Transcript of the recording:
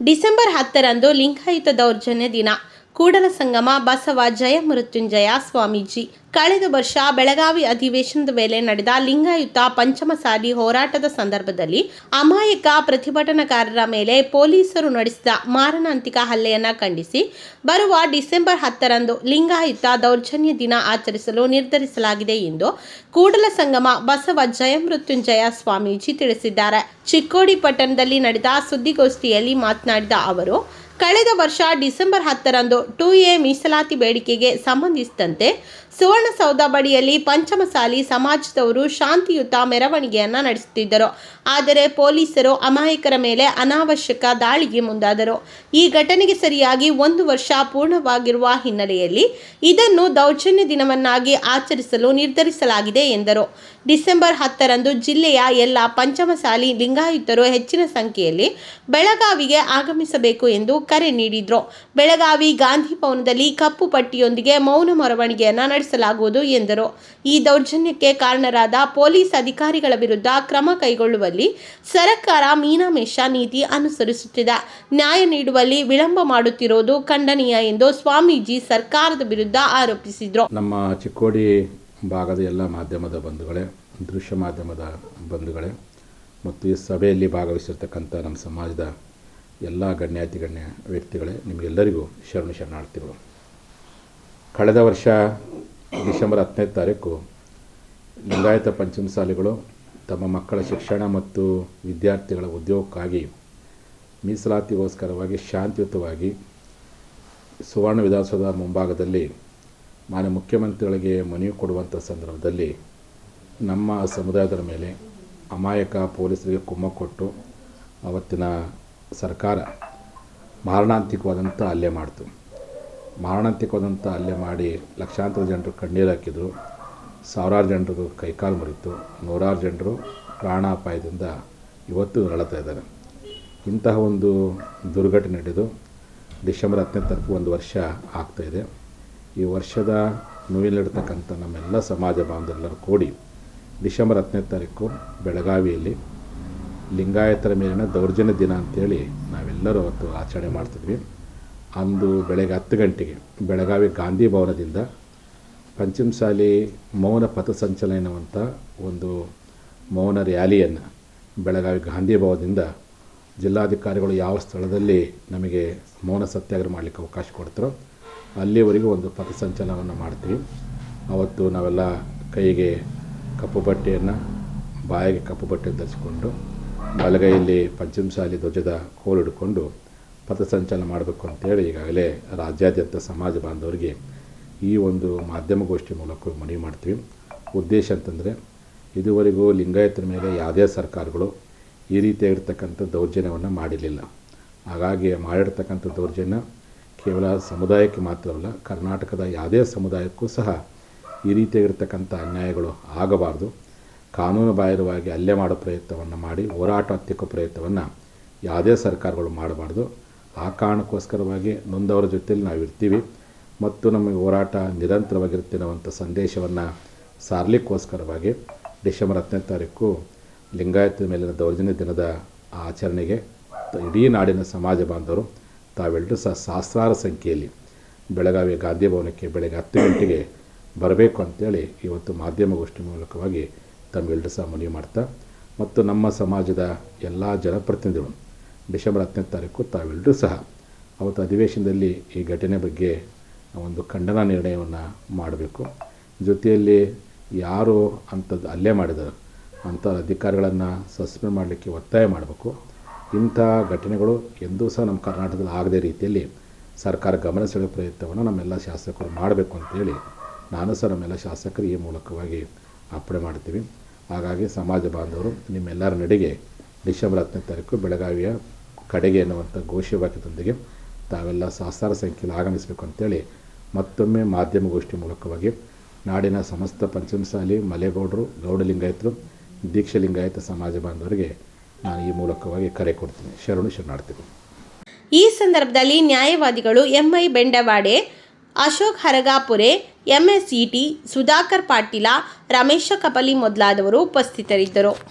December 10ರಂದು Lingayat ದೌರ್ಜನ್ಯ ದಿನ. ಕೂಡಲ ಸಂಗಮ ಬಸವ ಜಯಮೃತ್ಯುಂಜಯ ಸ್ವಾಮೀಜಿ. ಕಳೆದ ವರ್ಷ ಬೆಳಗಾವಿ ಅಧಿವೇಶನದ ವೇಳೆ ನಡೆದ ಲಿಂಗಾಯತ ಪಂಚಮಸಾಲಿ ಹೋರಾಟದ ಸಂದರ್ಭದಲ್ಲಿ ಅಮಾಯಕ ಪ್ರತಿಭಟನಾಕಾರರ ಮೇಲೆ ಪೊಲೀಸರು ನಡೆಸಿದ ಮಾರಣಾಂತಿಕ ಹಲ್ಲೆಯನ್ನು ಖಂಡಿಸಿ ಬರುವ ಡಿಸೆಂಬರ್ 10ರಂದು ಲಿಂಗಾಯತ ದೌರ್ಜನ್ಯ ದಿನ ಆಚರಿಸಲು ನಿರ್ಧರಿಸಲಾಗಿದೆ ಎಂದು ಕೂಡಲ ಸಂಗಮ ಬಸವ ಜಯಮೃತ್ಯುಂಜಯ ಸ್ವಾಮೀಜಿ ತಿಳಿಸಿದ್ದಾರೆ. ಚಿಕ್ಕೋಡಿ ಪಟ್ಟಣದಲ್ಲಿ ನಡೆದ ಸುದ್ದಿಗೋಷ್ಠಿಯಲ್ಲಿ ಮಾತನಾಡಿದ ಅವರು, ಕಳೆದ ವರ್ಷ ಡಿಸೆಂಬರ್ 10ರಂದು 2A ಮೀಸಲಾತಿ ಬೇಡಿಕೆಗೆ ಸಂಬಂಧಿಸಿದಂತೆ ಸುವರ್ಣಸೌಧ ಬಳಿಯಲ್ಲಿ ಪಂಚಮಸಾಲಿ ಸಮಾಜದವರು ಶಾಂತಿಯುತ ಮೆರವಣಿಗೆಯನ್ನು ನಡೆಸುತ್ತಿದ್ದರು. ಆದರೆ ಪೊಲೀಸರು ಅಮಾಯಕರ ಮೇಲೆ ಅನಾವಶ್ಯಕ ದಾಳಿಗೆ ಮುಂದಾದರು. ಈ ಘಟನೆಗೆ ಸರಿಯಾಗಿ 1 ವರ್ಷ ಪೂರ್ಣವಾಗಿರುವ ಹಿನ್ನೆಲೆಯಲ್ಲಿ ಇದನ್ನು ದೌರ್ಜನ್ಯ ದಿನವನ್ನಾಗಿ ಆಚರಿಸಲು ನಿರ್ಧರಿಸಲಾಗಿದೆ ಎಂದರು. ಡಿಸೆಂಬರ್ 10ರಂದು ಜಿಲ್ಲೆಯ ಎಲ್ಲ ಪಂಚಮಸಾಲಿ ಲಿಂಗಾಯತರು ಹೆಚ್ಚಿನ ಸಂಖ್ಯೆಯಲ್ಲಿ ಬೆಳಗಾವಿಗೆ ಆಗಮಿಸಬೇಕು ಎಂದು ಕರೆ ನೀಡಿದರು. ಬೆಳಗಾವಿ ಗಾಂಧಿ ಭವನದಲ್ಲಿ ಕಪ್ಪು ಪಟ್ಟಿಯೊಂದಿಗೆ ಮೌನ ಮೆರವಣಿಗೆಯನ್ನು ನಡೆಸಲಾಗುವುದು ಎಂದರು. ಈ ದೌರ್ಜನ್ಯಕ್ಕೆ ಕಾರಣರಾದ ಪೊಲೀಸ್ ಅಧಿಕಾರಿಗಳ ವಿರುದ್ಧ ಕ್ರಮ ಕೈಗೊಳ್ಳುವಲ್ಲಿ ಸರ್ಕಾರ ಮೀನಾಮೇಷ ನೀತಿ ಅನುಸರಿಸುತ್ತಿದೆ. ನ್ಯಾಯ ನೀಡುವಲ್ಲಿ ವಿಳಂಬ ಮಾಡುತ್ತಿರುವುದು ಖಂಡನೀಯ ಎಂದು ಸ್ವಾಮೀಜಿ ಸರ್ಕಾರದ ವಿರುದ್ಧ ಆರೋಪಿಸಿದರು. ನಮ್ಮ ಚಿಕ್ಕೋಡಿ ಭಾಗದ ಎಲ್ಲ ಮಾಧ್ಯಮದ ಬಂಧುಗಳೇ, ದೃಶ್ಯ ಮಾಧ್ಯಮದ ಬಂಧುಗಳೇ ಮತ್ತು ಈ ಸಭೆಯಲ್ಲಿ ಭಾಗವಹಿಸಿರ್ತಕ್ಕಂಥ ನಮ್ಮ ಸಮಾಜದ ಎಲ್ಲ ಗಣ್ಯ ವ್ಯಕ್ತಿಗಳೇ, ನಿಮಗೆಲ್ಲರಿಗೂ ಶರಣಾರ್ಥಿಗಳು. ಕಳೆದ ವರ್ಷ ಡಿಸೆಂಬರ್ 10ನೇ ತಾರೀಕು ಲಿಂಗಾಯತ ಪಂಚಮಸಾಲಿಗಳು ತಮ್ಮ ಮಕ್ಕಳ ಶಿಕ್ಷಣ ಮತ್ತು ವಿದ್ಯಾರ್ಥಿಗಳ ಉದ್ಯೋಗಕ್ಕಾಗಿ ಮೀಸಲಾತಿಗೋಸ್ಕರವಾಗಿ ಶಾಂತಿಯುತವಾಗಿ ಸುವರ್ಣ ವಿಧಾನಸೌಧ ಮುಂಭಾಗದಲ್ಲಿ ಮಾನ್ಯ ಮುಖ್ಯಮಂತ್ರಿಗಳಿಗೆ ಮನವಿ ಕೊಡುವಂಥ ಸಂದರ್ಭದಲ್ಲಿ ನಮ್ಮ ಸಮುದಾಯದ ಮೇಲೆ ಅಮಾಯಕ ಪೊಲೀಸರಿಗೆ ಕುಮ್ಮಕ್ಕು ಕೊಟ್ಟು ಅವತ್ತಿನ ಸರ್ಕಾರ ಮಾರಣಾಂತಿಕವಾದಂಥ ಹಲ್ಲೆ ಮಾಡಿತು. ಮಾರಣಾಂತಿಕವಾದಂಥ ಹಲ್ಲೆ ಮಾಡಿ ಲಕ್ಷಾಂತರ ಜನರು ಕಣ್ಣೀರು ಹಾಕಿದರು. ಸಾವಿರಾರು ಜನರು ಕೈಕಾಲು ಮುರಿತು. ನೂರಾರು ಜನರು ಪ್ರಾಣಾಪಾಯದಿಂದ ಇವತ್ತು ನರಳುತ್ತಾ ಇದ್ದಾರೆ. ಇಂತಹ ಒಂದು ದುರ್ಘಟನೆ ನಡೆದು ಡಿಸೆಂಬರ್ 10ನೇ ತಾರೀಕು 1 ವರ್ಷ ಆಗ್ತಾಯಿದೆ. ಈ ವರ್ಷದ ನೋವಿನಲ್ಲಿರ್ತಕ್ಕಂಥ ನಮ್ಮೆಲ್ಲ ಸಮಾಜ ಬಾಂಧವರೆಲ್ಲರೂ ಕೂಡಿ ಡಿಸೆಂಬರ್ 10ನೇ ತಾರೀಕು ಬೆಳಗಾವಿಯಲ್ಲಿ ಲಿಂಗಾಯತರ ಮೇಲಿನ ದೌರ್ಜನ್ಯ ದಿನ ಅಂತೇಳಿ ನಾವೆಲ್ಲರೂ ಅವತ್ತು ಆಚರಣೆ ಮಾಡ್ತಿದ್ವಿ. ಅಂದು ಬೆಳಗ್ಗೆ 10 ಗಂಟೆಗೆ ಬೆಳಗಾವಿ ಗಾಂಧಿ ಭವನದಿಂದ ಪಂಚಮಸಾಲಿ ಮೌನ ಪಥಸಂಚಲನ ಎನ್ನುವಂಥ ಒಂದು ಮೌನ ರ್ಯಾಲಿಯನ್ನು ಬೆಳಗಾವಿ ಗಾಂಧಿ ಭವನದಿಂದ ಜಿಲ್ಲಾಧಿಕಾರಿಗಳು ಯಾವ ಸ್ಥಳದಲ್ಲಿ ನಮಗೆ ಮೌನ ಸತ್ಯಾಗ್ರಹ ಮಾಡಲಿಕ್ಕೆ ಅವಕಾಶ ಕೊಡ್ತಾರೋ ಅಲ್ಲಿವರೆಗೂ ಒಂದು ಪಥಸಂಚಲನವನ್ನು ಮಾಡ್ತೀವಿ. ಅವತ್ತು ನಾವೆಲ್ಲ ಕೈಗೆ ಕಪ್ಪು ಬಟ್ಟೆಯನ್ನು, ಬಾಯಿಗೆ ಕಪ್ಪು ಬಟ್ಟೆ ಧರಿಸಿಕೊಂಡು ಬಲಗೈಯಲ್ಲಿ ಪಂಚಮಸಾಲಿ ಧ್ವಜದ ಕೋಲು ಹಿಡ್ಕೊಂಡು ಪಥಸಂಚಲನ ಮಾಡಬೇಕು ಅಂತೇಳಿ ಈಗಾಗಲೇ ರಾಜ್ಯಾದ್ಯಂತ ಸಮಾಜ ಬಾಂಧವರಿಗೆ ಈ ಒಂದು ಮಾಧ್ಯಮಗೋಷ್ಠಿ ಮೂಲಕ ಮನವಿ ಮಾಡ್ತೀವಿ. ಉದ್ದೇಶ ಅಂತಂದರೆ, ಇದುವರೆಗೂ ಲಿಂಗಾಯತರ ಮೇಲೆ ಯಾವುದೇ ಸರ್ಕಾರಗಳು ಈ ರೀತಿಯಾಗಿರ್ತಕ್ಕಂಥ ದೌರ್ಜನ್ಯವನ್ನು ಮಾಡಿರಲಿಲ್ಲ. ಹಾಗಾಗಿ ಮಾಡಿರ್ತಕ್ಕಂಥ ದೌರ್ಜನ್ಯ ಕೇವಲ ಸಮುದಾಯಕ್ಕೆ ಮಾತ್ರವಲ್ಲ, ಕರ್ನಾಟಕದ ಯಾವುದೇ ಸಮುದಾಯಕ್ಕೂ ಸಹ ಈ ರೀತಿಯಾಗಿರ್ತಕ್ಕಂಥ ಅನ್ಯಾಯಗಳು ಆಗಬಾರ್ದು. ಕಾನೂನು ಬಾಹಿರವಾಗಿ ಹಲ್ಲೆ ಮಾಡೋ ಪ್ರಯತ್ನವನ್ನು ಮಾಡಿ ಹೋರಾಟ ಹತ್ತಿಕ್ಕೋ ಪ್ರಯತ್ನವನ್ನು ಯಾವುದೇ ಸರ್ಕಾರಗಳು ಮಾಡಬಾರ್ದು. ಆ ಕಾರಣಕ್ಕೋಸ್ಕರವಾಗಿ ನೊಂದವರ ಜೊತೆಯಲ್ಲಿ ನಾವು ಇರ್ತೀವಿ ಮತ್ತು ನಮಗೆ ಹೋರಾಟ ನಿರಂತರವಾಗಿರುತ್ತೆ ಅನ್ನುವಂಥ ಸಂದೇಶವನ್ನು ಸಾರಲಿಕ್ಕೋಸ್ಕರವಾಗಿ ಡಿಸೆಂಬರ್ 10ನೇ ತಾರೀಕು ಲಿಂಗಾಯತ ಮೇಲಿನ ದೌರ್ಜನ್ಯ ದಿನದ ಆಚರಣೆಗೆ ಇಡೀ ನಾಡಿನ ಸಮಾಜ ಬಾಂಧವರು ತಾವೆಲ್ಲರೂ ಸಹ ಸಹಸ್ರಾರು ಸಂಖ್ಯೆಯಲ್ಲಿ ಬೆಳಗಾವಿ ಗಾಂಧಿ ಭವನಕ್ಕೆ ಬೆಳಗ್ಗೆ 10 ಗಂಟೆಗೆ ಬರಬೇಕು ಅಂತೇಳಿ ಇವತ್ತು ಮಾಧ್ಯಮಗೋಷ್ಠಿ ಮೂಲಕವಾಗಿ ತಮ್ಮೆಲ್ಲರೂ ಸಹ ಮನವಿ ಮಾಡ್ತಾ, ಮತ್ತು ನಮ್ಮ ಸಮಾಜದ ಎಲ್ಲ ಜನಪ್ರತಿನಿಧಿಗಳು ಡಿಸೆಂಬರ್ 10ನೇ ತಾರೀಕು ತಾವೆಲ್ಲರೂ ಸಹ ಅವತ್ತು ಅಧಿವೇಶನದಲ್ಲಿ ಈ ಘಟನೆ ಬಗ್ಗೆ ಒಂದು ಖಂಡನಾ ನಿರ್ಣಯವನ್ನು ಮಾಡಬೇಕು. ಜೊತೆಯಲ್ಲಿ ಯಾರು ಅಂಥದ್ದು ಹಲ್ಲೆ ಮಾಡಿದಾರೋ ಅಂಥ ಅಧಿಕಾರಿಗಳನ್ನು ಸಸ್ಪೆಂಡ್ ಮಾಡಲಿಕ್ಕೆ ಒತ್ತಾಯ ಮಾಡಬೇಕು. ಇಂಥ ಘಟನೆಗಳು ಎಂದೂ ಸಹ ನಮ್ಮ ಕರ್ನಾಟಕದಲ್ಲಿ ಆಗದೇ ರೀತಿಯಲ್ಲಿ ಸರ್ಕಾರ ಗಮನ ಸೆಳೆಯುವ ಪ್ರಯತ್ನವನ್ನು ನಮ್ಮೆಲ್ಲ ಶಾಸಕರು ಮಾಡಬೇಕು ಅಂತೇಳಿ ನಾನು ಸಹ ನಮ್ಮೆಲ್ಲ ಶಾಸಕರು ಈ ಮೂಲಕವಾಗಿ ಅರ್ಪಣೆ ಮಾಡ್ತೀವಿ. ಹಾಗಾಗಿ ಸಮಾಜ ಬಾಂಧವರು ನಿಮ್ಮೆಲ್ಲರ ನಡೆಗೆ ಡಿಸೆಂಬರ್ 10ನೇ ತಾರೀಕು ಬೆಳಗಾವಿಯ ಕಡೆಗೆ ಎನ್ನುವಂಥ ಘೋಷವಾಕ್ಯದೊಂದಿಗೆ ತಾವೆಲ್ಲ ಸಹಸ್ರಾರು ಸಂಖ್ಯೆಯಲ್ಲಿ ಆಗಮಿಸಬೇಕು ಅಂತೇಳಿ ಮತ್ತೊಮ್ಮೆ ಮಾಧ್ಯಮಗೋಷ್ಠಿ ಮೂಲಕವಾಗಿ ನಾಡಿನ ಸಮಸ್ತ ಪಂಚಮಸಾಲಿ, ಮಲೆಗೌಡರು, ಗೌಡ ಲಿಂಗಾಯತರು, ದೀಕ್ಷಾ ಲಿಂಗಾಯತ ಸಮಾಜ ಬಾಂಧವರಿಗೆ ನಾನು ಈ ಮೂಲಕವಾಗಿ ಕರೆ ಕೊಡ್ತೀನಿ. ಶರಣಾರ್ಥಿಗಳು. ಈ ಸಂದರ್ಭದಲ್ಲಿ ನ್ಯಾಯವಾದಿಗಳು MI ಬೆಂಡವಾಡೆ, ಅಶೋಕ್ ಹರಗಾಪುರೆ, MS ಈಟಿ, ಸುಧಾಕರ್ ಪಾಟೀಲ, ರಮೇಶ ಕಪಲಿ ಮೊದಲಾದವರು ಉಪಸ್ಥಿತರಿದ್ದರು.